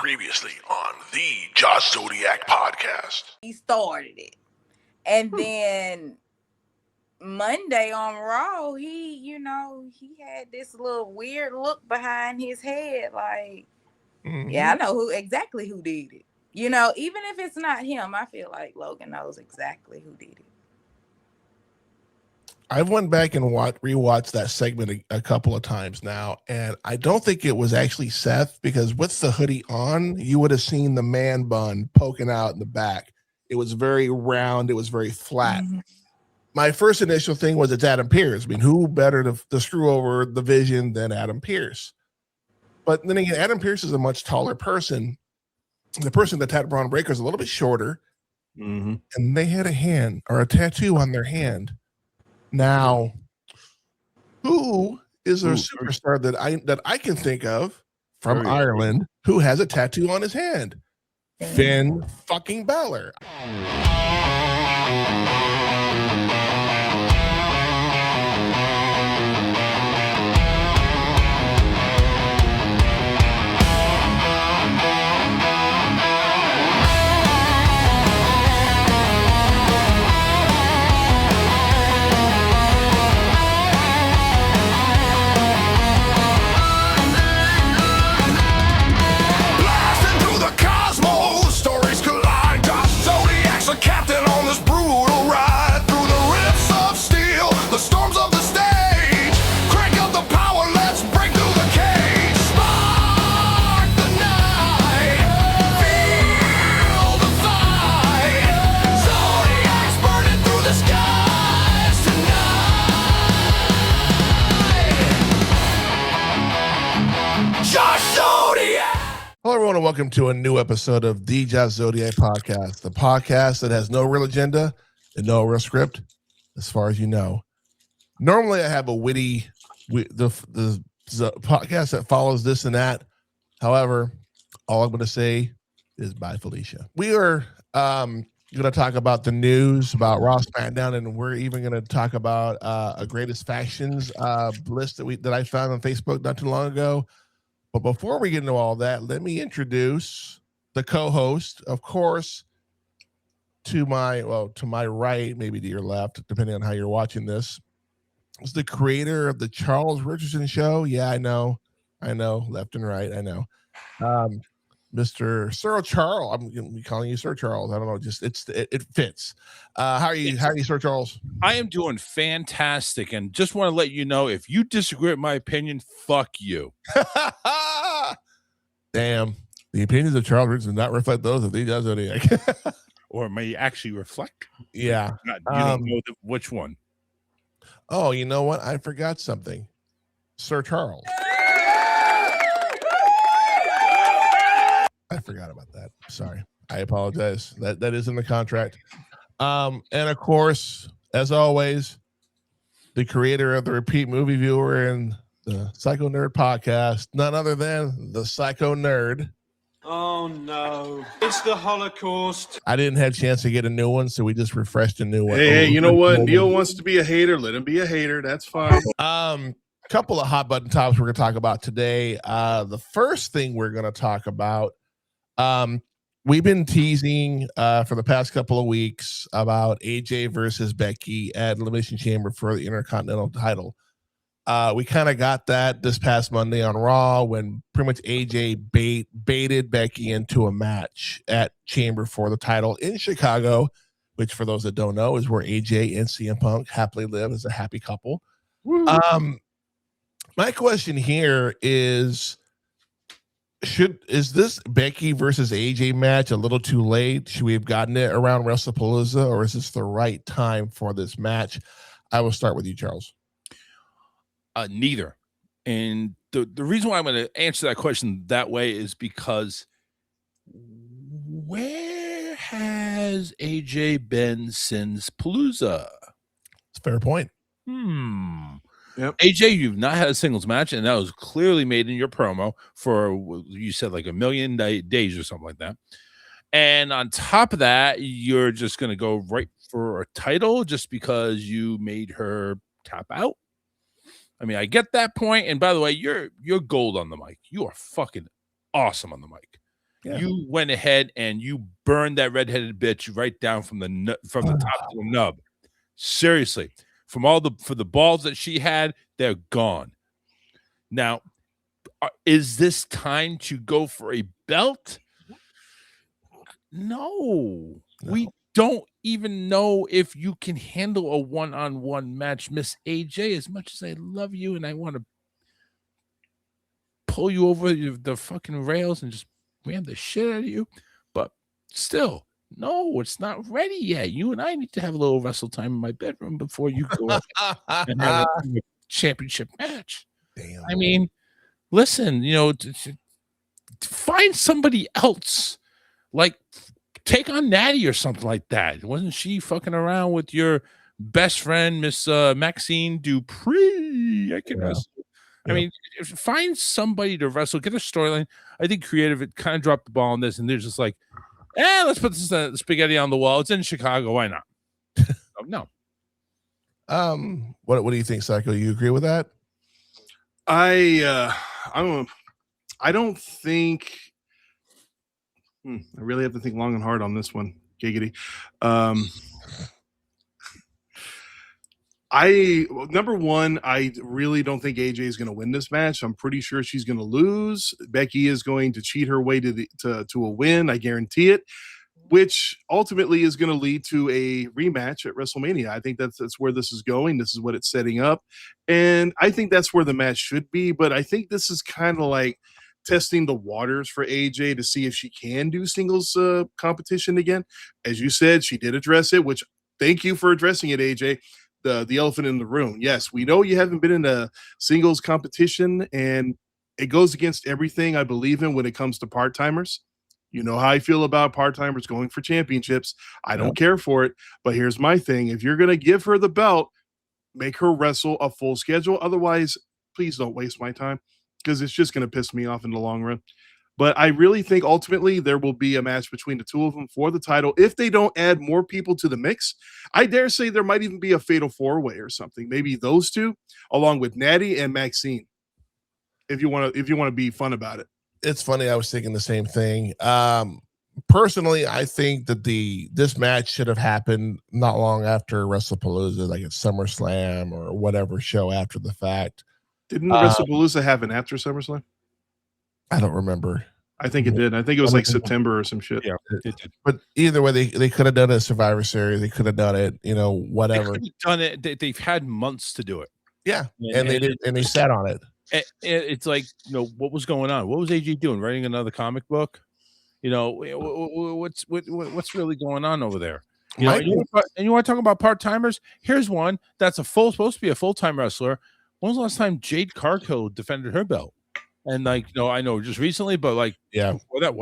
Previously on the Josh Zodiac podcast. He started it. And then Monday on Raw, he had this little weird look behind his head. Like, yeah, I know exactly who did it. Even if it's not him, I feel like Logan knows exactly who did it. I've went back and rewatched that segment a couple of times now, and I don't think it was actually Seth, because with the hoodie on, you would have seen the man bun poking out in the back. It was very round. It was very flat. Mm-hmm. My first initial thing was it's Adam Pearce. I mean, who better to screw over the Vision than Adam Pearce? But then again, Adam Pearce is a much taller person. The person that had Braun Breaker is a little bit shorter, and they had a tattoo on their hand. Now, who is a superstar that I can think of from Ireland who has a tattoo on his hand? Finn fucking Balor. Hello, everyone, and welcome to a new episode of the Josh Zodiac podcast, the podcast that has no real agenda and no real script, as far as you know. Normally, I have a witty, the podcast that follows this and that. However, all I'm going to say is bye, Felicia. We are going to talk about the news about Raw, SmackDown, and we're even going to talk about a greatest factions list that I found on Facebook not too long ago. But before we get into all that, let me introduce the co-host, of course, to my right, maybe to your left, depending on how you're watching this. Is the creator of the Charles Richardson Show. Yeah, I know, left and right, I know. Mr. Sir Charles. I'm going to be calling you Sir Charles. I don't know, just it fits. How are you, Sir Charles? I am doing fantastic, and just want to let you know, if you disagree with my opinion, fuck you. Damn. The opinions of Charles Richardson do not reflect those of the Zodiac. Or may actually reflect. Yeah. You don't know which one. Oh, you know what? I forgot something. Sir Charles. I forgot about that. Sorry. I apologize. That is in the contract. And of course, as always, the creator of the Repeat Movie Viewer and the Psycho Nerd podcast, none other than the Psycho Nerd. Oh no, it's the Holocaust. I didn't have a chance to get a new one, so we just refreshed a new one. Hey, you know what? Neil wants to be a hater. Let him be a hater. That's fine. Couple of hot button topics we're going to talk about today. The first thing we're going to talk about, we've been teasing for the past couple of weeks about AJ versus Becky at Elimination Chamber for the Intercontinental title. We kind of got that this past Monday on Raw when pretty much AJ baited Becky into a match at Chamber for the title in Chicago, which for those that don't know is where AJ and CM Punk happily live as a happy couple. My question here is this Becky versus AJ match a little too late? Should we have gotten it around WrestlePalooza, or is this the right time for this match? I will start with you, Charles. Neither. And the reason why I'm going to answer that question that way is because where has AJ been since Palooza? It's a fair point. Yep. AJ, you've not had a singles match, and that was clearly made in your promo for, you said, like 1 million days or something like that. And on top of that, you're just going to go right for a title just because you made her tap out. I mean, I get that point. And by the way, you're gold on the mic. You are fucking awesome on the mic. Yeah. You went ahead and you burned that redheaded bitch right down from the top to the nub. Seriously, for the balls that she had, they're gone. Now, is this time to go for a belt? No. We don't even know if you can handle a one-on-one match, Miss AJ. As much as I love you and I want to pull you over the fucking rails and just ram the shit out of you, but still, no, it's not ready yet. You and I need to have a little wrestle time in my bedroom before you go and have a championship match. Damn. I mean, listen, to find somebody else, like take on Natty or something like that. Wasn't she fucking around with your best friend, Miss Maxine Dupree? I can wrestle. I mean, find somebody to wrestle, get a storyline. I think creative, it kind of dropped the ball on this, and they're just like, let's put this spaghetti on the wall. It's in Chicago. Why not? No. What do you think, Psycho? You agree with that? I don't think. I really have to think long and hard on this one. Giggity. Number one, I really don't think AJ is going to win this match. I'm pretty sure she's going to lose. Becky is going to cheat her way to a win. I guarantee it, which ultimately is going to lead to a rematch at WrestleMania. I think that's where this is going. This is what it's setting up. And I think that's where the match should be. But I think this is kind of like testing the waters for AJ to see if she can do singles competition again. As you said, she did address it, which thank you for addressing it, AJ. The elephant in the room. Yes, we know you haven't been in a singles competition, and it goes against everything I believe in when it comes to part-timers. You know how I feel about part-timers going for championships. I don't care for it, but here's my thing. If you're going to give her the belt, make her wrestle a full schedule. Otherwise, please don't waste my time because it's just going to piss me off in the long run. But I really think ultimately there will be a match between the two of them for the title. If they don't add more people to the mix, I dare say there might even be a fatal four-way or something. Maybe those two, along with Natty and Maxine. If you want to be fun about it. It's funny. I was thinking the same thing. Personally, I think that this match should have happened not long after WrestlePalooza, like at SummerSlam or whatever show after the fact. Didn't the WrestlePalooza happen after SummerSlam? I don't remember. I think it did. I think it was like September or some shit. Yeah, it did. But either way, they could have done a Survivor Series. They could have done it, whatever. They could have done it. They've had months to do it. Yeah, and they did, and they sat on it. It's like, what was going on? What was AJ doing? Writing another comic book? What's really going on over there? And you want to talk about part-timers? Here's one that's supposed to be a full-time wrestler. When was the last time Jade Cargill defended her belt? And I know just recently, but before that,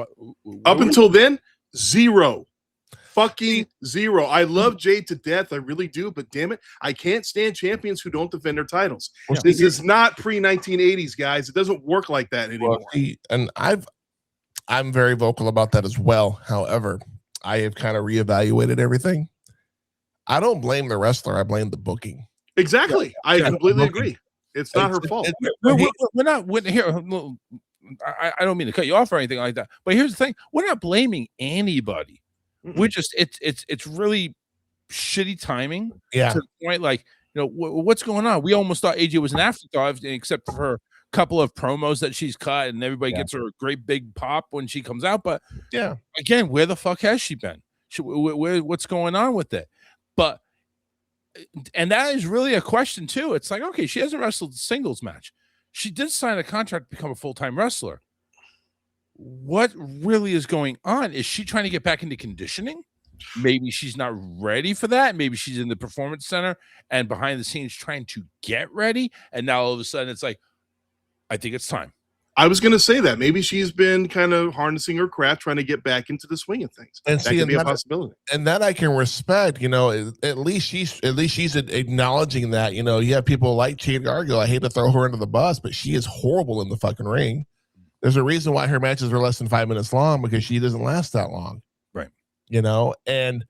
up until then, zero. Fucking zero. I love Jade to death. I really do. But damn it, I can't stand champions who don't defend their titles. Yeah. This is not pre-1980s, guys. It doesn't work like that anymore. And I'm very vocal about that as well. However, I have kind of reevaluated everything. I don't blame the wrestler. I blame the booking. Exactly. I completely agree. It's not her fault. We're not here. I don't mean to cut you off or anything like that. But here's the thing: we're not blaming anybody. Mm-mm. We're just it's really shitty timing. Yeah. To the point, what's going on? We almost thought AJ was an afterthought, except for her couple of promos that she's cut, and everybody gets her a great big pop when she comes out. But again, where the fuck has she been? What's going on with it? And that is really a question too. It's like, okay, she hasn't wrestled a singles match. She did sign a contract to become a full-time wrestler. What really is going on? Is she trying to get back into conditioning? Maybe she's not ready for that. Maybe she's in the performance center and behind the scenes trying to get ready. And now all of a sudden it's like, I think it's time. I was going to say that maybe she's been kind of harnessing her craft, trying to get back into the swing of things. And that could be a possibility. And that I can respect. At least she's acknowledging that. You have people like Jade Cargill. I hate to throw her into the bus, but she is horrible in the fucking ring. There's a reason why her matches are less than 5 minutes long, because she doesn't last that long. Right. And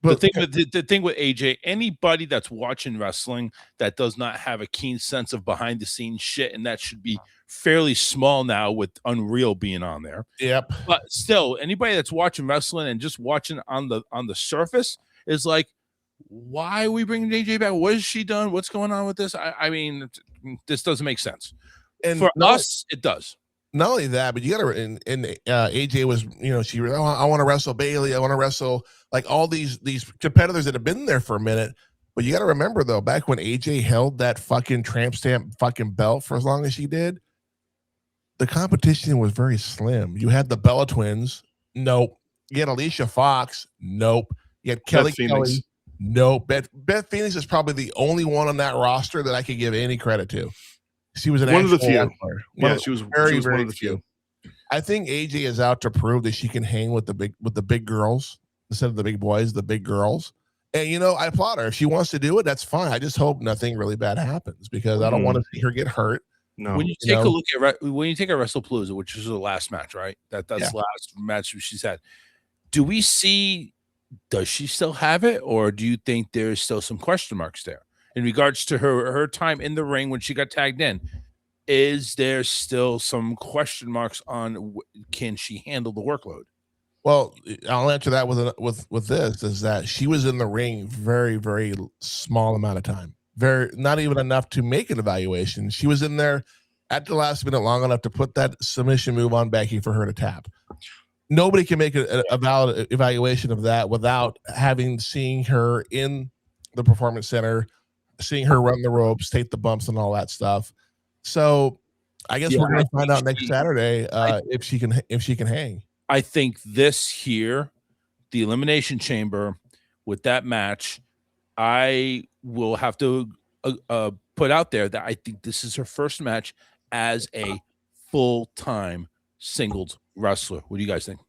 But the thing with AJ, anybody that's watching wrestling that does not have a keen sense of behind the scenes shit, and that should be fairly small now with Unreal being on there. yep. But still, anybody that's watching wrestling and just watching on the surface is like, why are we bringing AJ back? What has she done? What's going on with this? I mean, this doesn't make sense. And For us, it does. Not only that, but you got to. And AJ was, she. Oh, I want to wrestle Bailey. I want to wrestle like all these competitors that have been there for a minute. But you got to remember though, back when AJ held that fucking tramp stamp fucking belt for as long as she did, the competition was very slim. You had the Bella Twins. Nope. You had Alicia Fox. Nope. You had Kelly Kelly. Nope. Beth Phoenix is probably the only one on that roster that I could give any credit to. She was one of the few. She was very one of the few. I think AJ is out to prove that she can hang with the big girls instead of the big boys, the big girls. And I applaud her. If she wants to do it, that's fine. I just hope nothing really bad happens because I don't want to see her get hurt. No. When you take a look at WrestlePalooza, which is the last match, right? That's the last match she's had. Do we see? Does she still have it, or do you think there's still some question marks there in regards to her time in the ring when she got tagged in? Is there still some question marks on can she handle the workload? Well, I'll answer that with this: is that she was in the ring very, very small amount of time, not even enough to make an evaluation. She was in there at the last minute long enough to put that submission move on Becky for her to tap. Nobody can make a valid evaluation of that without seeing her in the performance center, seeing her run the ropes, take the bumps, and all that stuff. So, I guess we're going to find out next Saturday if she can hang. I think this here, the Elimination Chamber, with that match, I will have to put out there that I think this is her first match as a full-time singles wrestler. What do you guys think?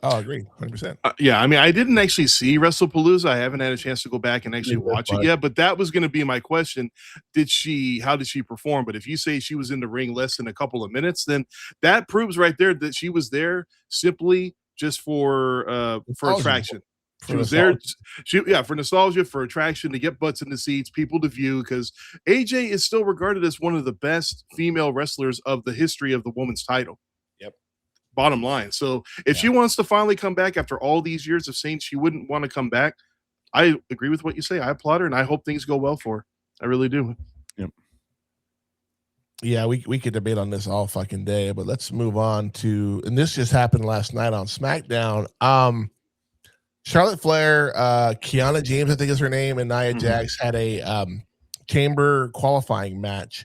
I'll agree 100%. Yeah, I mean, I didn't actually see WrestlePalooza. I haven't had a chance to go back and actually watch it yet, but that was going to be my question. How did she perform? But if you say she was in the ring less than a couple of minutes, then that proves right there that she was there simply just for attraction. She was there, for nostalgia, for attraction, to get butts in the seats, people to view, because AJ is still regarded as one of the best female wrestlers of the history of the women's title. Bottom line. So if she wants to finally come back after all these years of saying she wouldn't want to come back, I agree with what you say. I applaud her, and I hope things go well for her. I really do. Yep. Yeah, we could debate on this all fucking day, but let's move on to, and this just happened last night on SmackDown. Charlotte Flair, Kiana James, I think is her name, and Nia Jax had a chamber qualifying match.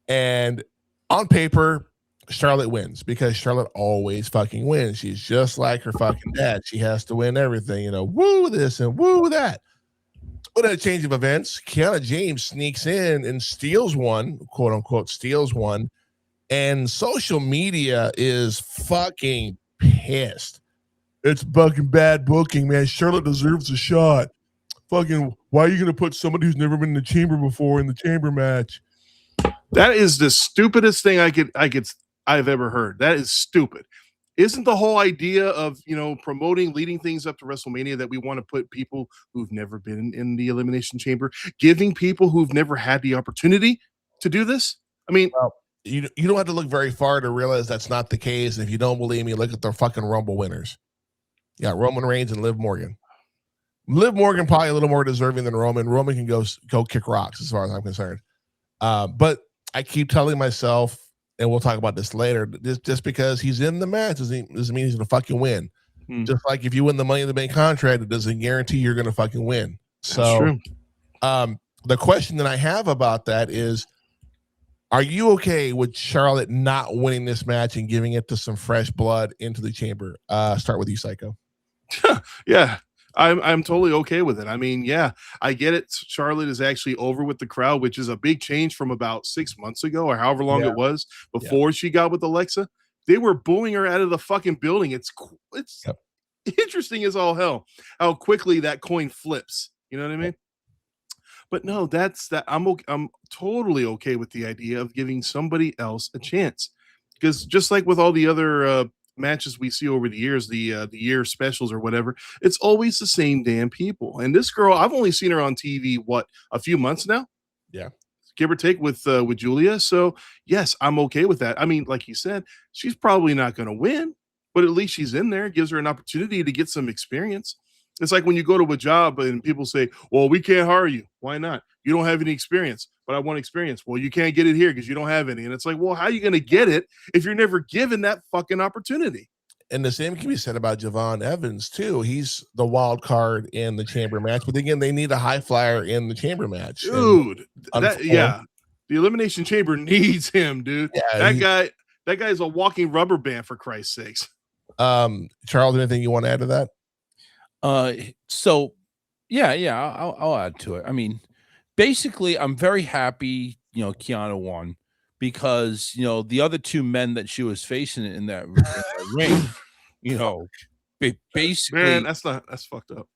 And on paper, Charlotte wins because Charlotte always fucking wins. She's just like her fucking dad. She has to win everything, woo this and woo that. But in a change of events, Kiana James sneaks in and steals one, quote unquote, steals one. And social media is fucking pissed. It's fucking bad booking, man. Charlotte deserves a shot. Fucking, why are you going to put somebody who's never been in the chamber before in the chamber match? That is the stupidest thing I've ever heard. That is stupid. Isn't the whole idea of, promoting, leading things up to WrestleMania that we want to put people who've never been in the Elimination Chamber, giving people who've never had the opportunity to do this? I mean, well, you don't have to look very far to realize that's not the case. If you don't believe me, look at the fucking Rumble winners. Yeah, Roman Reigns and Liv Morgan. Liv Morgan probably a little more deserving than Roman. Roman can go kick rocks as far as I'm concerned. But I keep telling myself, and we'll talk about this later, just because he's in the match doesn't mean he's going to fucking win. Just like if you win the Money in the Bank contract, it doesn't guarantee you're going to fucking win. So the question that I have about that is, are you okay with Charlotte not winning this match and giving it to some fresh blood into the chamber? Start with you, Psycho. Yeah. I'm totally okay with it. I mean, yeah, I get it. Charlotte is actually over with the crowd, which is a big change from about 6 months ago or however long it was before she got with Alexa. They were booing her out of the fucking building. It's interesting as all hell how quickly that coin flips. You know what I mean? But no, I'm totally okay with the idea of giving somebody else a chance, because just like with all the other matches we see over the years, the year specials or whatever, it's always the same damn people. And this girl, I've only seen her on TV a few months now. Yeah. Give or take with Julia. So yes, I'm okay with that. I mean, like he said, she's probably not going to win, but at least she's in there. It gives her an opportunity to get some experience. It's like when you go to a job and people say, well, we can't hire you. Why not? You don't have any experience, but I want experience. Well, you can't get it here because you don't have any. And it's like, well, how are you going to get it if you're never given that fucking opportunity? And the same can be said about Javon Evans too. He's the wild card in the chamber match, but again, they need a high flyer in the chamber match. Dude, the Elimination Chamber needs him, dude. Yeah, that guy is a walking rubber band, for Christ's sakes. Charles, anything you want to add to that? So yeah, I'll add to it. I mean, basically, I'm very happy, Kiana won, because the other two men that she was facing in that ring, basically, man, that's fucked up.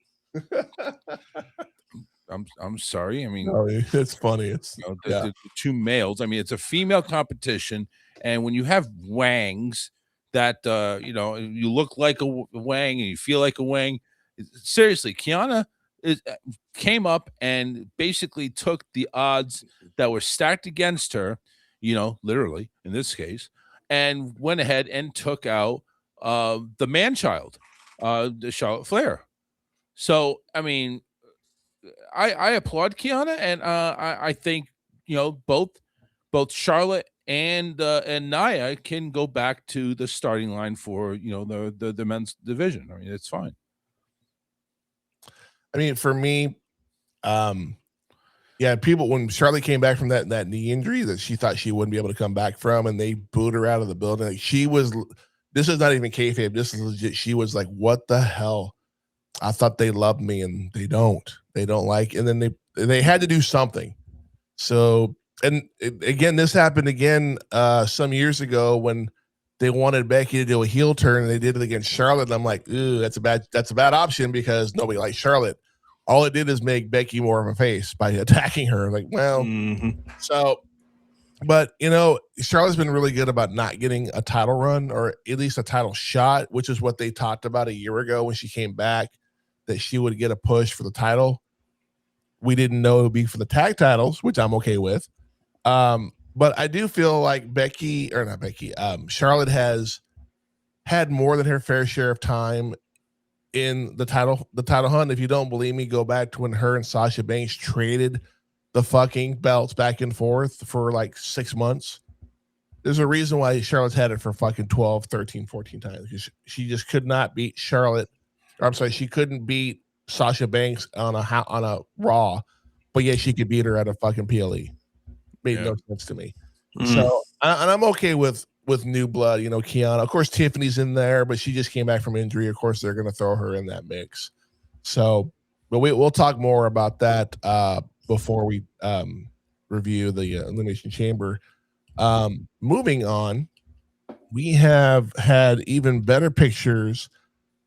I'm sorry. I mean, no, it's funny. It's the two males. I mean, it's a female competition, and when you have wangs that you look like a wang and you feel like a wang, seriously, Kiana came up and basically took the odds that were stacked against her, literally in this case, and went ahead and took out the man-child, the Charlotte Flair. So, I mean, I applaud Kiana, and I think both Charlotte and Nia can go back to the starting line for the men's division. I mean, it's fine. I mean, for me, people, when Charlotte came back from that knee injury that she thought she wouldn't be able to come back from, and they booed her out of the building, this is not even kayfabe. This is legit. She was like, "What the hell? I thought they loved me, and they don't. They don't like." And then they had to do something. So, and again, this happened again some years ago when they wanted Becky to do a heel turn, and they did it against Charlotte. And I'm like, ooh, that's a bad option because nobody likes Charlotte. All it did is make Becky more of a face by attacking her. Like, well, so, but Charlotte's been really good about not getting a title run or at least a title shot, which is what they talked about a year ago when she came back, that she would get a push for the title. We didn't know it would be for the tag titles, which I'm okay with. But I do feel like Charlotte has had more than her fair share of time in the title hunt. If you don't believe me, go back to when her and Sasha Banks traded the fucking belts back and forth for like 6 months. There's a reason why Charlotte's had it for fucking 12, 13, 14 times. Because she just could not beat Charlotte. She couldn't beat Sasha Banks on a Raw, but yet she could beat her at a fucking PLE. Made no sense to me. So, and I'm okay with new blood, Kiana. Of course, Tiffany's in there, but she just came back from injury. Of course, they're going to throw her in that mix. So, but we'll talk more about that before we review the Elimination Chamber. Moving on, we have had even better pictures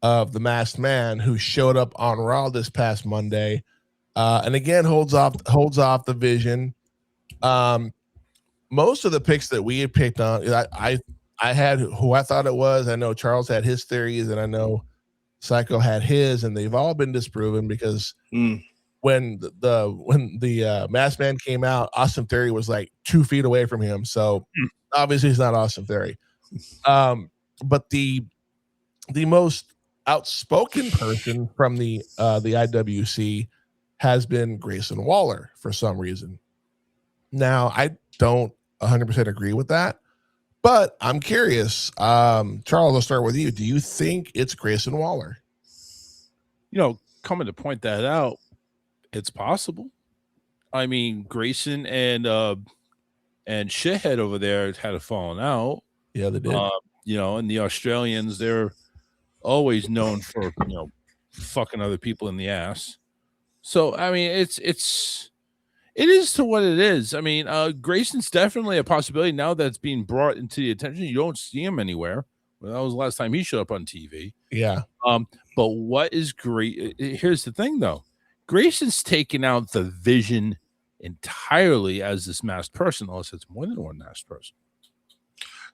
of the Masked Man who showed up on Raw this past Monday, and again holds off the Vision. Most of the picks that we had picked on, I had who I thought it was. I know Charles had his theories, and I know Psycho had his, and they've all been disproven because when the Masked Man came out, Austin Theory was like 2 feet away from him. So obviously he's not Austin Theory. But the most outspoken person from the IWC has been Grayson Waller for some reason. Now, I don't 100% agree with that, but I'm curious. Charles, I'll start with you. Do you think it's Grayson Waller? Coming to point that out, it's possible. I mean, Grayson and Shithead over there had a falling out. Yeah, they did. And the Australians, they're always known for fucking other people in the ass. So I mean, it is to what it is. I mean, Grayson's definitely a possibility now that's being brought into the attention. You don't see him anywhere. Well, that was the last time he showed up on TV. Yeah. But what is great? Here's the thing, though. Grayson's taken out the Vision entirely as this masked person, unless it's more than one masked person.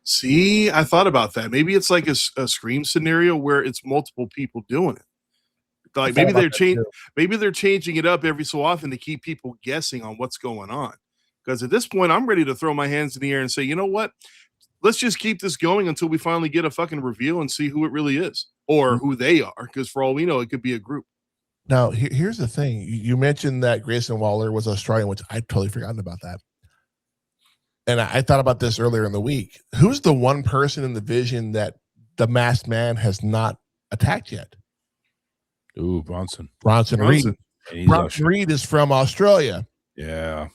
See, I thought about that. Maybe it's like a Scream scenario where it's multiple people doing it. Like maybe they're changing it up every so often to keep people guessing on what's going on. Because at this point, I'm ready to throw my hands in the air and say, you know what? Let's just keep this going until we finally get a fucking reveal and see who it really is or who they are. Because for all we know, it could be a group. Now, here's the thing. You mentioned that Grayson Waller was Australian, which I totally forgotten about that. And I thought about this earlier in the week. Who's the one person in the division that the Masked Man has not attacked yet? Ooh, Bronson Reed. Bronson Reed is from Australia. Yeah.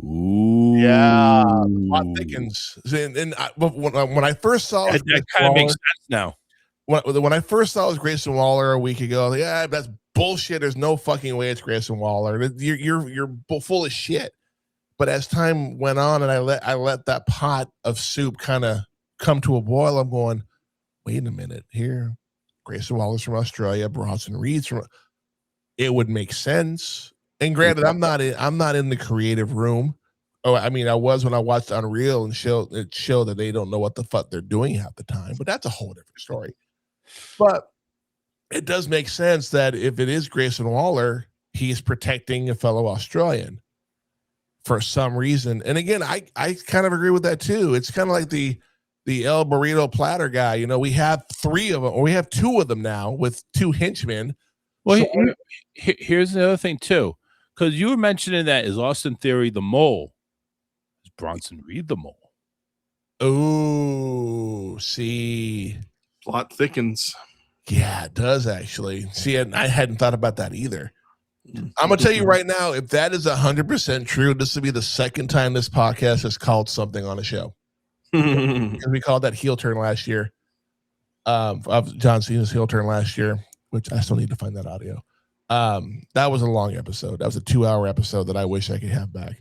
Ooh. Yeah. The plot thickens. And when I first saw it, that kind of makes sense now. When I first saw it was Grayson Waller a week ago, I was like, yeah, that's bullshit. There's no fucking way it's Grayson Waller. You're full of shit. But as time went on and I let that pot of soup kind of come to a boil, I'm going, wait a minute here. Grayson Waller's from Australia, Bronson Reed's from. It would make sense. And granted, I'm not in the creative room. Oh, I mean, I was when I watched Unreal and it showed that they don't know what the fuck they're doing half the time. But that's a whole different story. But it does make sense that if it is Grayson Waller, he's protecting a fellow Australian for some reason. And again, I kind of agree with that too. It's kind of like the El Burrito Platter guy. You know, we have 3 of them, or we have 2 of them now with 2 henchmen. Well, here's the other thing too, because you were mentioning that is Austin Theory the mole? Is Bronson Reed the mole? Oh, see, plot thickens. Yeah, it does actually. See, I hadn't thought about that either. I'm gonna tell you right now, if that is 100% true, this will be the second time this podcast has called something on a show. Because we called that heel turn last year, of John Cena's heel turn last year, which I still need to find that audio. That was a long episode. That was a 2-hour episode that I wish I could have back.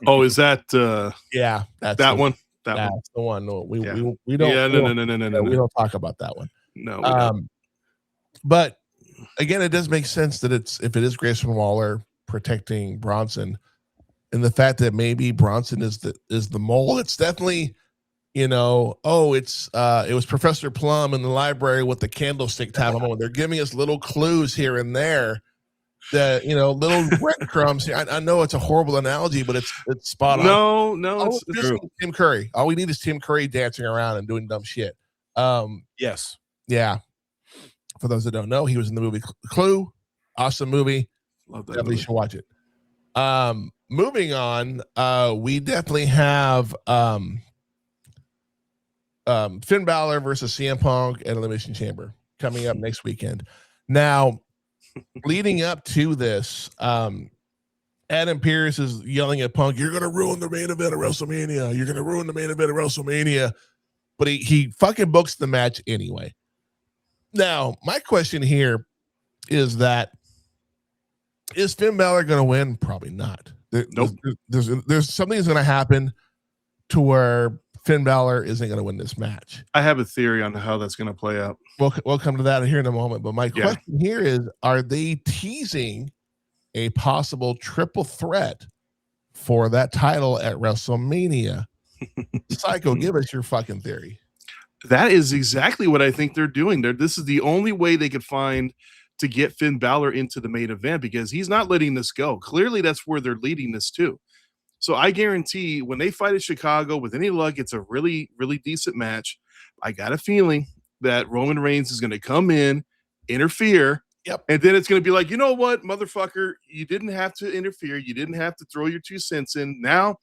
Oh, is that? Yeah, that's that one. That's the one. No, we don't. Yeah, no. We don't talk about that one. No. We don't. But again, it does make sense that if it is Grayson Waller protecting Bronson, and the fact that maybe Bronson is the mole. It's definitely, it was Professor Plum in the library with the candlestick time. They're giving us little clues here and there that, little breadcrumbs. I know it's a horrible analogy, but it's spot on. No, it's true. Tim Curry. All we need is Tim Curry dancing around and doing dumb shit. Yes. Yeah. For those that don't know, he was in the movie Clue. Awesome movie. Love that. Definitely should watch it. Moving on, we definitely have Finn Balor versus CM Punk at Elimination Chamber coming up next weekend. Now, leading up to this, Adam Pearce is yelling at Punk, "You're gonna ruin the main event of WrestleMania. You're gonna ruin the main event of WrestleMania." But he fucking books the match anyway. Now, my question here is that is Finn Balor going to win? Probably not. Nope. There's something that's going to happen to where Finn Balor isn't going to win this match. I have a theory on how that's going to play out. We'll come to that here in a moment. But my question here is, are they teasing a possible triple threat for that title at WrestleMania? Psycho, give us your fucking theory. That is exactly what I think they're doing. This is the only way they could find to get Finn Balor into the main event, because he's not letting this go. Clearly, that's where they're leading this to. So I guarantee when they fight at Chicago, with any luck, it's a really, really decent match. I got a feeling that Roman Reigns is going to come in, interfere, and then it's going to be like, you know what, motherfucker, you didn't have to interfere. You didn't have to throw your 2 cents in. Now,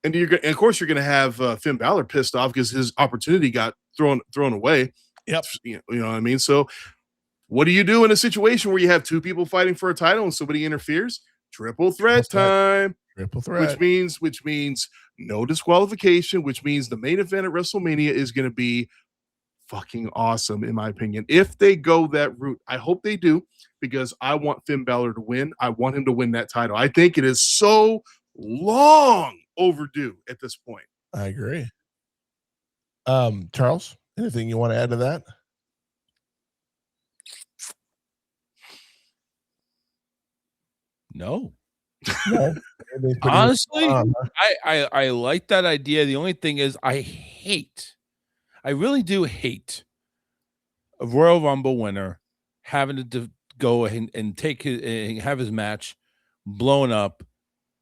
and of course, you're going to have Finn Balor pissed off because his opportunity got thrown away. Yep. You know what I mean? So what do you do in a situation where you have 2 people fighting for a title and somebody interferes? Triple threat time. Triple threat. Which means no disqualification, which means the main event at WrestleMania is going to be fucking awesome, in my opinion. If they go that route, I hope they do, because I want Finn Balor to win. I want him to win that title. I think it is so long overdue at this point. I agree. Charles, anything you want to add to that? No. Honestly, I like that idea. The only thing is, I really do hate a Royal Rumble winner having to go and take and have his match blown up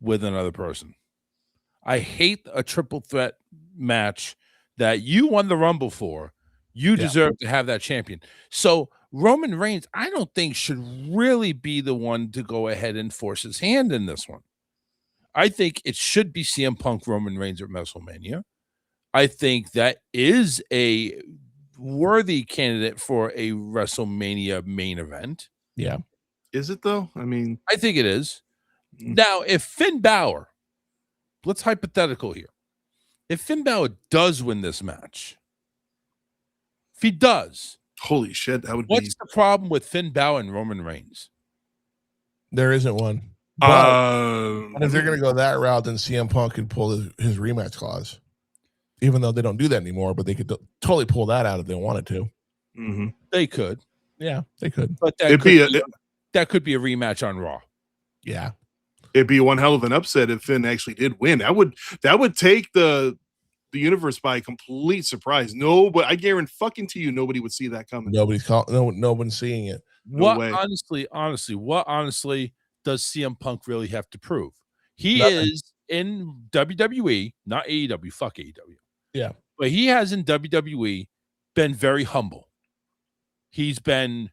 with another person. I hate a triple threat match that you won the Rumble for. You deserve to have that champion. So Roman Reigns, I don't think should really be the one to go ahead and force his hand in this one. I think it should be CM Punk Roman Reigns at WrestleMania. I think that is a worthy candidate for a WrestleMania main event. Yeah. Is it though? I mean, I think it is. Now, if Finn Balor, let's hypothetical here. If Finn Balor does win this match, if he does, holy shit, that would what's the problem with Finn Balor and Roman Reigns? There isn't one. But if they're going to go that route, then CM Punk could pull his rematch clause. Even though they don't do that anymore, but they could totally pull that out if they wanted to. Mm-hmm. They could. Yeah, they could. But that could be a rematch on Raw. Yeah. It'd be one hell of an upset if Finn actually did win. That would take the universe by complete surprise. No, but I guarantee you nobody would see that coming. No one's seeing it. Honestly, what does CM Punk really have to prove? He is in WWE, not AEW. Fuck AEW. Yeah. But he has in WWE been very humble. He's been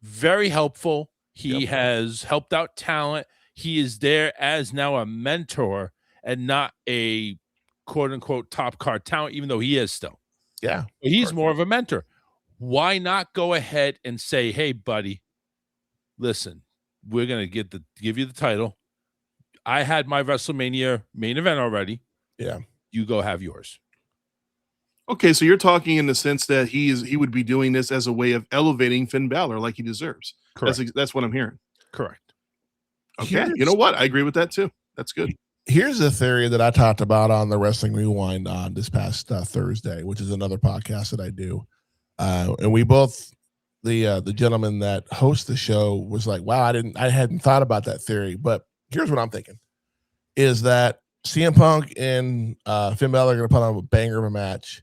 very helpful. He has helped out talent. He is there as now a mentor and not a quote unquote top card talent, even though he is still. Yeah. But he's more of a mentor. Why not go ahead and say, hey, buddy, listen, we're going to give you the title. I had my WrestleMania main event already. Yeah. You go have yours. Okay, so you're talking in the sense that he would be doing this as a way of elevating Finn Balor like he deserves. Correct. That's what I'm hearing. Correct. Okay, you know what? I agree with that too. That's good. Here's a theory that I talked about on the Wrestling Rewind on this past Thursday, which is another podcast that I do. And we both, the gentleman that hosts the show was like, wow, I hadn't thought about that theory. But here's what I'm thinking is that CM Punk and Finn Balor are going to put on a banger of a match.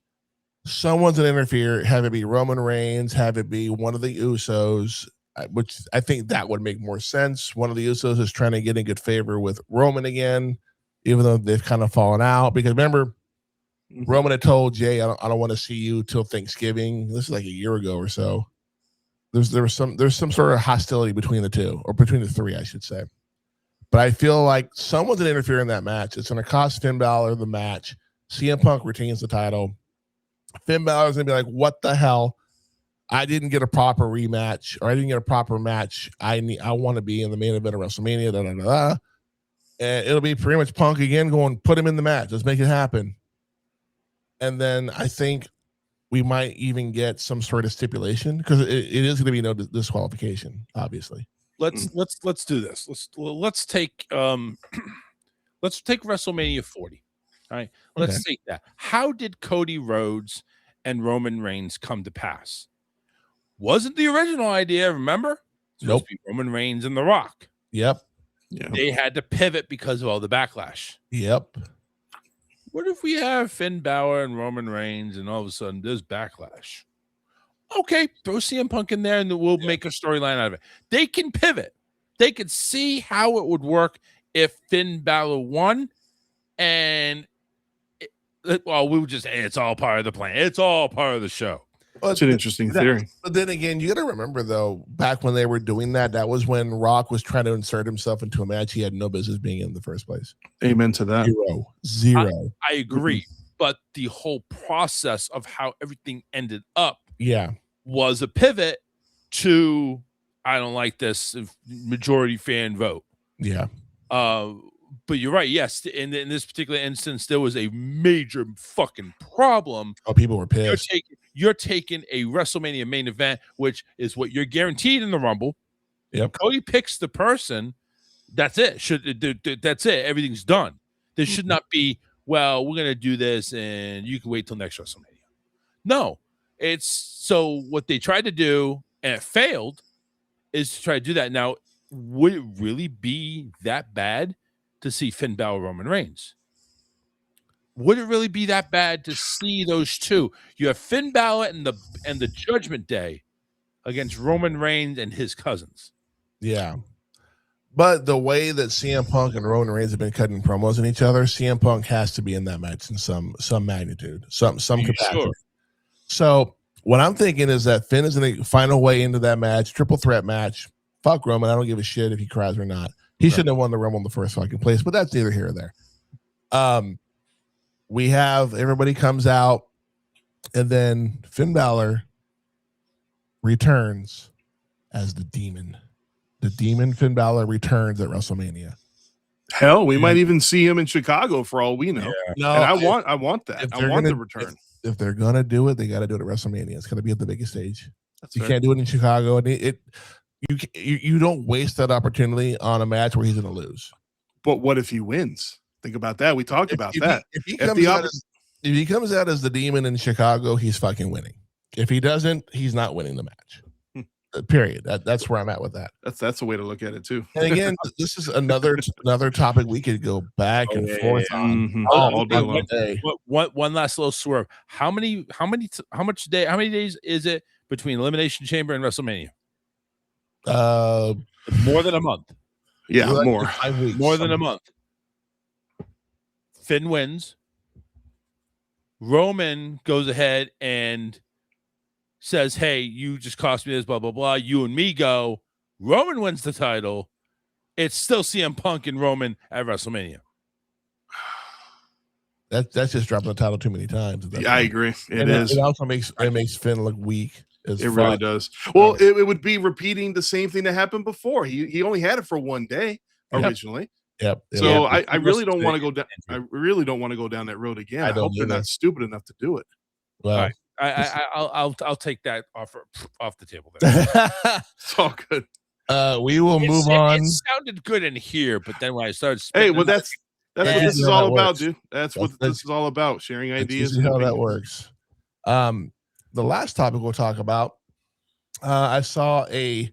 Someone's going to interfere, have it be Roman Reigns, have it be one of the Usos, which I think that would make more sense. One of the Usos is trying to get in good favor with Roman again, even though they've kind of fallen out. Because remember, Roman had told Jay, I don't want to see you till Thanksgiving. This is like a year ago or so. There's some sort of hostility between the two, or between the three, I should say. But I feel like someone's going to interfere in that match. It's going to cost Finn Balor the match. CM Punk retains the title. Finn Balor's going to be like, what the hell? I didn't get a proper rematch, or I didn't get a proper match. I want to be in the main event of WrestleMania. And it'll be pretty much Punk again going, put him in the match. Let's make it happen. And then I think we might even get some sort of stipulation, because it is going to be no disqualification, obviously. Let's do this. Let's take WrestleMania 40. All right. Let's take that. How did Cody Rhodes and Roman Reigns come to pass? Wasn't the original idea, remember? Nope. To be Roman Reigns and The Rock. Yep. Yeah. They had to pivot because of all the backlash. Yep. What if we have Finn Balor and Roman Reigns and all of a sudden there's backlash? Okay, throw CM Punk in there and we'll make a storyline out of it. They can pivot. They could see how it would work if Finn Balor won, and we would just say it's all part of the plan. It's all part of the show. That's an interesting theory. But then again, you got to remember, though, back when they were doing that was when Rock was trying to insert himself into a match he had no business being in the first place. Amen to that. Zero. I agree. But the whole process of how everything ended up was a pivot to, I don't like this majority fan vote. Yeah. But you're right. Yes. In this particular instance, there was a major fucking problem. Oh, people were pissed. You're taking a WrestleMania main event, which is what you're guaranteed in the Rumble. Yep. Cody picks the person. That's it. That's it. Everything's done. There should not be, well, we're going to do this and you can wait till next WrestleMania. No. It's so what they tried to do, and it failed, is to try to do that. Now, would it really be that bad to see Finn Balor, Roman Reigns? Would it really be that bad to see those two? You have Finn Balor and the Judgment Day against Roman Reigns and his cousins. Yeah. But the way that CM Punk and Roman Reigns have been cutting promos on each other, CM Punk has to be in that match in some magnitude, some capacity. Sure? So what I'm thinking is that Finn is going to find a way into that match, triple threat match. Fuck Roman. I don't give a shit if he cries or not. He shouldn't have won the Rumble in the first fucking place, but that's neither here or there. We have everybody comes out, and then Finn Balor returns as the demon. The demon Finn Balor returns at WrestleMania. Hell, we might even see him in Chicago for all we know. Yeah. No, and I want that. I want the return. If they're gonna do it, they got to do it at WrestleMania. It's gonna be at the biggest stage. That's You fair. can't do it in Chicago, and you don't waste that opportunity on a match where he's gonna lose. But what if he wins? Think about that. We talked about that. If he comes out as the demon in Chicago, he's fucking winning. If he doesn't, he's not winning the match. Period. That's where I'm at with that. That's a way to look at it too. And again, this is another topic we could go back and forth on all day long. One last little swerve. How many days is it between Elimination Chamber and WrestleMania? More than a month. Yeah, more. 5 weeks. More than a month. Finn wins. Roman goes ahead and says, hey, you just cost me this, blah, blah, blah. You and me go. Roman wins the title. It's still CM Punk and Roman at WrestleMania. That's just dropping the title too many times. Yeah, I agree. It also makes Finn look weak. It really does. Well, it would be repeating the same thing that happened before. He only had it for one day originally. Yep. So I really don't want to go down. I really don't want to go down that road again. I hope they're not stupid enough to do it. Well, I'll take that off the table there. It's all good. We will move on. It sounded good in here, but then when I started, that's what this is all about, dude. That's what this is all about. Sharing ideas. How that works. The last topic we'll talk about. I saw a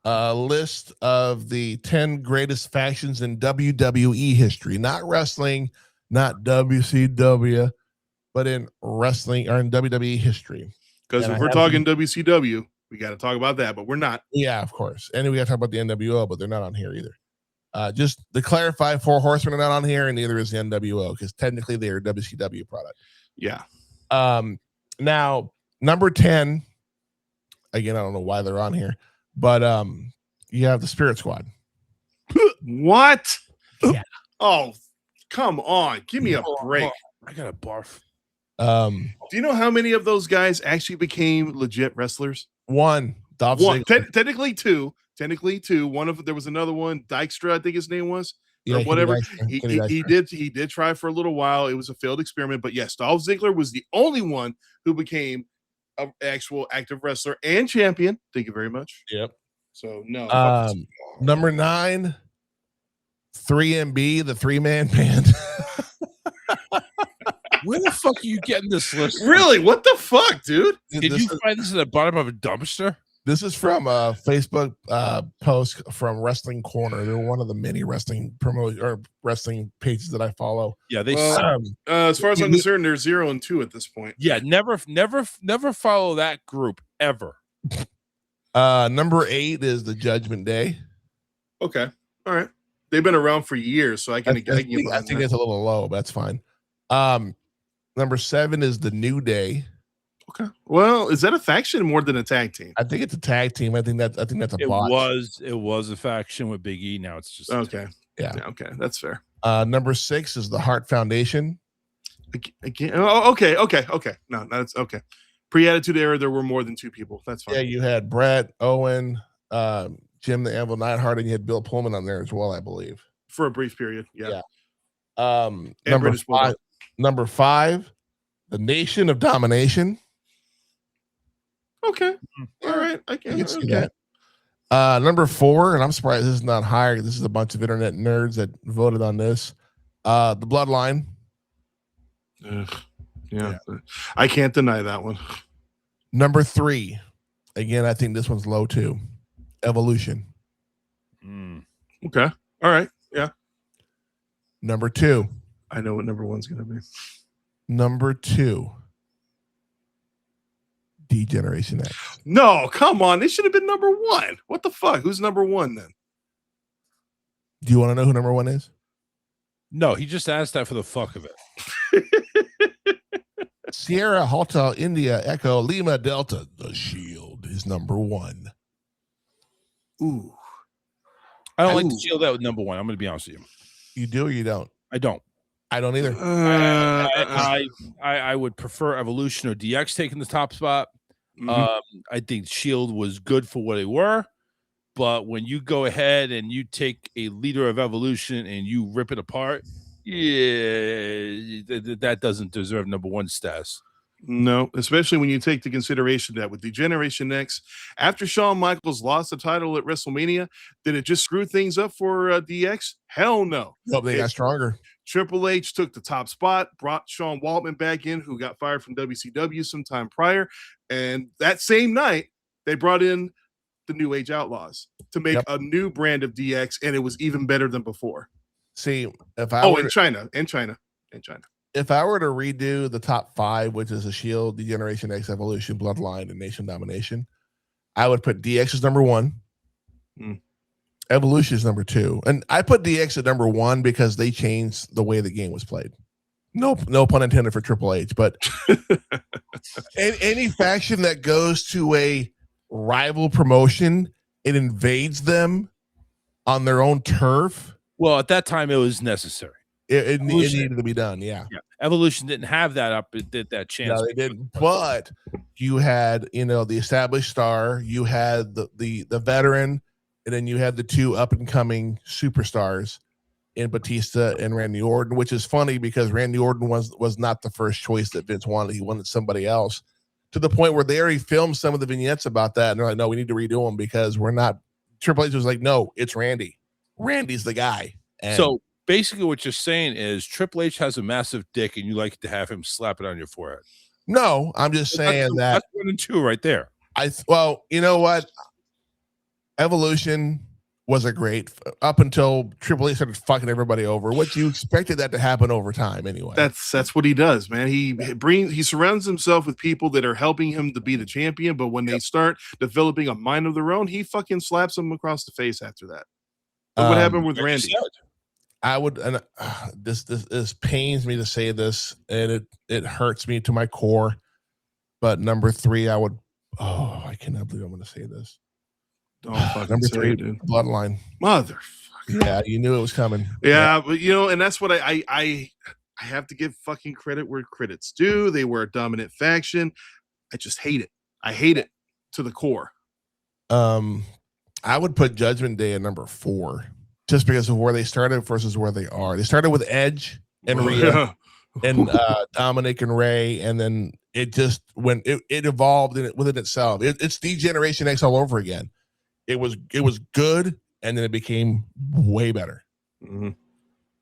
list of the 10 greatest factions in WWE history, not wrestling, not WCW, but in wrestling or in WWE history. Because if we're talking WCW, we got to talk about that, but we're not. Yeah, of course. And we got to talk about the NWO, but they're not on here either. Just to clarify, 4 Horsemen are not on here, and neither is the NWO because technically they are a WCW product. Yeah. Now, number 10, again, I don't know why they're on here, but you have the Spirit Squad. What? Yeah. Oh, come on. Give me a break. I got a barf. Do you know how many of those guys actually became legit wrestlers? One. Dolph Ziggler. Technically two. There was another one, Dykstra, I think his name was. Yeah, or whatever. He He did try for a little while. It was a failed experiment, but yes, Dolph Ziggler was the only one who became an actual active wrestler and champion. Thank you very much. Yep. So no. Number 9, 3MB, the 3-man band. Where the fuck are you getting this list? Really? What the fuck, dude? Did you find this at the bottom of a dumpster? This is from a Facebook post from Wrestling Corner. They're one of the many wrestling wrestling pages that I follow. Yeah, they. As far as I'm concerned, they're 0 and 2 at this point. Yeah, never follow that group ever. Number 8 is the Judgment Day. Okay, all right. They've been around for years, so I think it's a little low, but that's fine. Number 7 is the New Day. Okay. Well, is that a faction more than a tag team? I think it's a tag team. I think that's a bot. It was a faction with Big E. Now it's just okay. Yeah. Okay, that's fair. Number 6 is the Hart Foundation. Again. Oh, okay. No, that's okay. Pre-Attitude Era, there were more than 2 people. That's fine. Yeah, you had Brett, Owen, Jim the Anvil Neidhart, and you had Bill Pullman on there as well, I believe. For a brief period. Yeah. Number 5, the Nation of Domination. Okay. All right. I can see that. Number 4, and I'm surprised this is not higher. This is a bunch of internet nerds that voted on this. The Bloodline. Yeah. I can't deny that one. Number 3. Again, I think this one's low too. Evolution. Okay. All right. Yeah. Number 2. I know what number 1's going to be. Number 2. D-Generation X. No, come on. This should have been number 1. What the fuck? Who's number 1 then? Do you want to know who number 1 is? No, he just asked that for the fuck of it. Sierra Hotel India Echo Lima Delta. The Shield is number 1. Ooh. I don't like the Shield out with number 1. I'm going to be honest with you. You do or you don't? I don't. I don't either. I would prefer Evolution or DX taking the top spot. I think Shield was good for what they were, but when you go ahead and you take a leader of Evolution and you rip it apart, that doesn't deserve number 1 status. No, especially when you take into consideration that with the Generation X, after Shawn Michaels lost the title at WrestleMania, did it just screw things up for DX? Hell no. Nope, they got stronger. Triple H took the top spot, brought Sean Waltman back in, who got fired from WCW sometime prior. And that same night, they brought in the New Age Outlaws to make a new brand of DX, and it was even better than before. See, if I in China. If I were to redo the top 5, which is a Shield, the Generation X, Evolution, Bloodline, and Nation Domination, I would put DX as number 1. Evolution is number 2. And I put DX at number 1 because they changed the way the game was played. No pun intended for Triple H, but any faction that goes to a rival promotion, it invades them on their own turf. Well, at that time, it was necessary. It needed to be done. Yeah. Evolution didn't have that up. It did that chance. No, they didn't. But you had, the established star, you had the veteran, and then you had the 2 up and coming superstars in Batista and Randy Orton, which is funny because Randy Orton was not the first choice that Vince wanted. He wanted somebody else, to the point where they already filmed some of the vignettes about that. And they're like, no, we need to redo them because we're not. Triple H was like, no, it's Randy. Randy's the guy. And so basically what you're saying is Triple H has a massive dick and you like to have him slap it on your forehead. No, I'm just saying that's 1 and 2 right there. Well, you know what? Evolution was a great up until Triple H started fucking everybody over, which you expected that to happen over time anyway. That's what he does, man. He surrounds himself with people that are helping him to be the champion, but when they start developing a mind of their own, he fucking slaps them across the face after that. Look what happened with Randy. I would, and this pains me to say this, and it hurts me to my core. But number 3, I would. Oh, I cannot believe I'm going to say this. Don't fucking number say 3, it, dude. Bloodline. Motherfucker. Yeah, you knew it was coming. Yeah, but and that's what I have to give fucking credit where credit's due. They were a dominant faction. I just hate it. I hate it to the core. I would put Judgment Day at number 4. Just because of where they started versus where they are. They started with Edge and Rhea and Dominic and Ray, and then it just it evolved within itself. It's D-Generation X all over again. It was good, and then it became way better. It's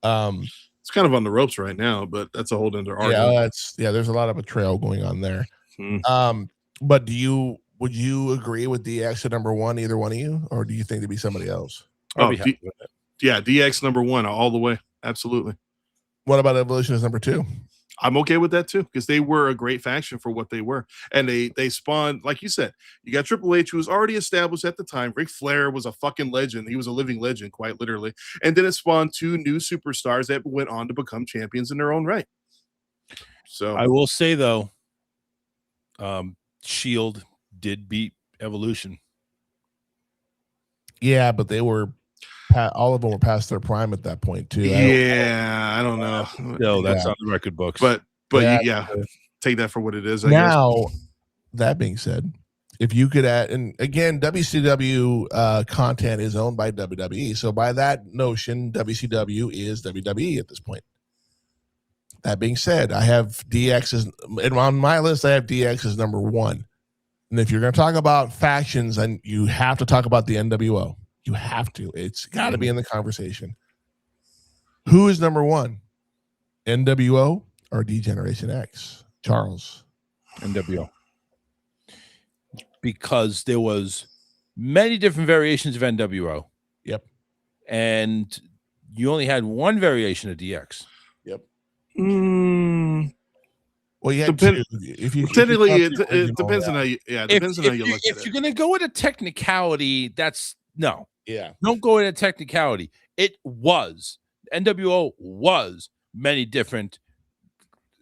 kind of on the ropes right now, but that's a whole other argument. There's a lot of betrayal going on there. But would you agree with DX at number 1, either one of you, or do you think it'd be somebody else? DX number 1 all the way. Absolutely. What about Evolution as number 2? I'm okay with that too, because they were a great faction for what they were. And they spawned, like you said, you got Triple H, who was already established at the time. Ric Flair was a fucking legend. He was a living legend, quite literally. And then it spawned 2 new superstars that went on to become champions in their own right. So I will say, though, Shield did beat Evolution. Yeah, but they were all of them were past their prime at that point too. I don't know. No, that's on the record books. But take that for what it is. I guess. That being said, if you could add, and again, WCW content is owned by WWE, so by that notion, WCW is WWE at this point. That being said, I have DX as on my list. I have DX as number 1. And if you're going to talk about factions, then you have to talk about the NWO. You have to. It's got to be in the conversation. Who is number 1? NWO or D-Generation X? Charles. NWO. Because there was many different variations of NWO. Yep. and you only had one variation of DX. Yep. Well, you had two. If you technically, if you it depends on how you. Yeah, it depends on how you look at it. If you're gonna go with a technicality, that's no. Yeah. Don't go with a technicality. It was NWO was many different.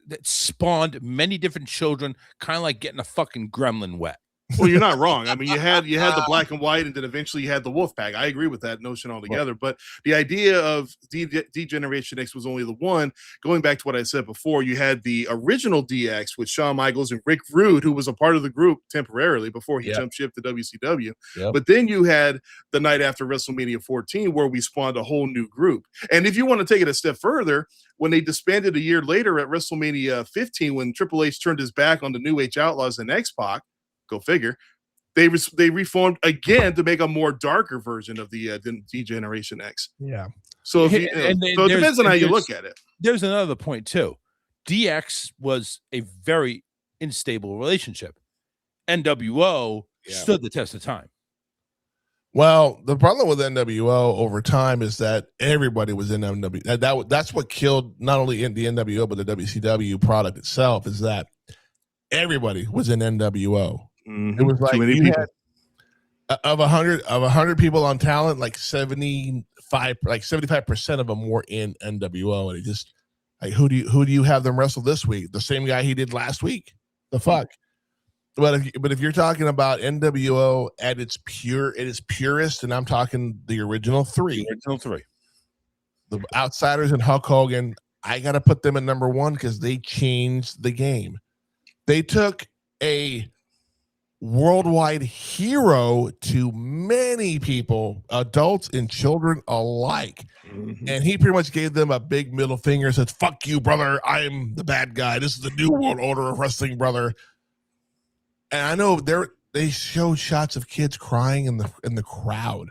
That spawned many different children, kind of like getting a fucking gremlin wet. Well, you're not wrong. I mean, you had the black and white, and then eventually you had the wolf pack. I agree with that notion altogether. Right. But the idea of D-Generation X was only the one. Going back to what I said before, you had the original DX with Shawn Michaels and Rick Rude, who was a part of the group temporarily before he jumped ship to WCW. Yep. But then you had the night after WrestleMania 14, where we spawned a whole new group. And if you want to take it a step further, when they disbanded a year later at WrestleMania 15, when Triple H turned his back on the New Age Outlaws and X-Pac, go figure, they reformed again to make a more darker version of the D-Generation X. Yeah. So if so it depends on how you look at it. There's another point too. DX was a very unstable relationship. NWO stood the test of time. Well, the problem with NWO over time is that everybody was in NWO. That's what killed not only in the NWO but the WCW product itself, is that everybody was in NWO. Mm-hmm. It was like you had of 100 people on talent, like 75% of them were in NWO, and it just like who do you have them wrestle this week? The same guy he did last week. The fuck. But if you're talking about NWO at its purest, and I'm talking the original three, the Outsiders and Hulk Hogan, I got to put them at number one because they changed the game. They took a worldwide hero to many people, adults and children alike. Mm-hmm. And he pretty much gave them a big middle finger and said, "Fuck you, brother. I'm the bad guy. This is the new world order of wrestling, brother." And I know they showed shots of kids crying in the crowd.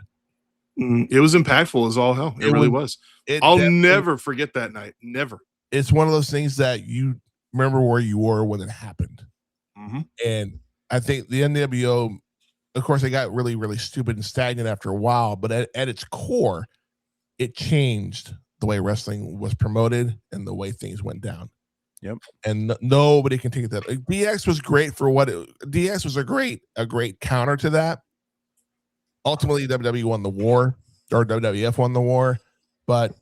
It was impactful as all hell. It really was. I'll never forget that night. Never. It's one of those things that you remember where you were when it happened. Mm-hmm. And I think the NWO, of course, they got really, really stupid and stagnant after a while, but at its core, it changed the way wrestling was promoted and the way things went down. Yep. And nobody can take that. DX was great for DX was a great counter to that. Ultimately, WWE won the war, or WWF won the war, but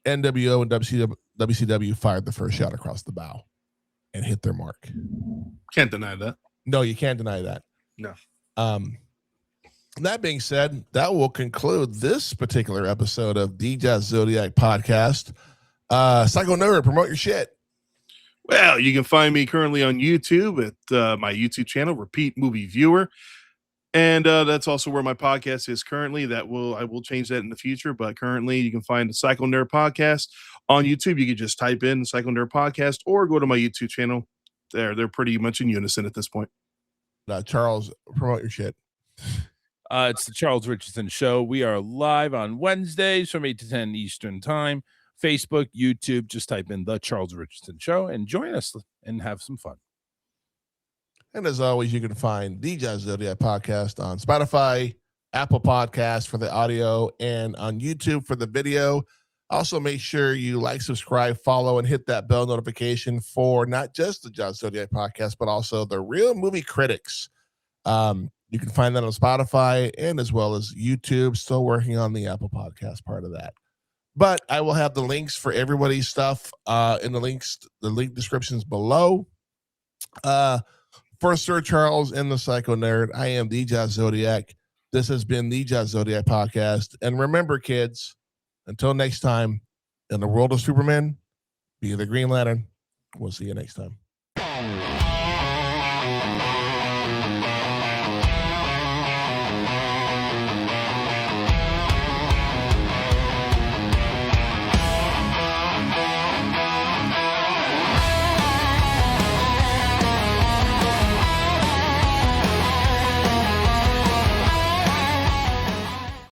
NWO and WCW fired the first shot across the bow and hit their mark. Can't deny that. No, you can't deny that. No. That being said, that will conclude this particular episode of the Jazz Zodiac podcast. Psycho Nerd, promote your shit. Well, you can find me currently on YouTube at my YouTube channel, Repeat Movie Viewer. And that's also where my podcast is currently. I will change that in the future, but currently you can find the Psycho Nerd podcast on YouTube. You can just type in Psycho Nerd podcast or go to my YouTube channel. They're pretty much in unison at this point. Charles, promote your shit. It's the Charles Richardson Show. We are live on Wednesdays from 8 to 10 Eastern Time. Facebook, YouTube, just type in the Charles Richardson Show and join us and have some fun. And as always, you can find the Jazz Zodiac podcast on Spotify, Apple Podcasts for the audio, and on YouTube for the video. Also, make sure you like, subscribe, follow, and hit that bell notification for not just the Jazz Zodiac podcast, but also the Real Movie Critics. You can find that on Spotify and as well as YouTube. Still working on the Apple Podcast part of that. But I will have the links for everybody's stuff in the link descriptions below. For Sir Charles and the Psycho Nerd, I am the Jazz Zodiac. This has been the Jazz Zodiac podcast. And remember, kids, until next time, in the world of Superman, be the Green Lantern. We'll see you next time.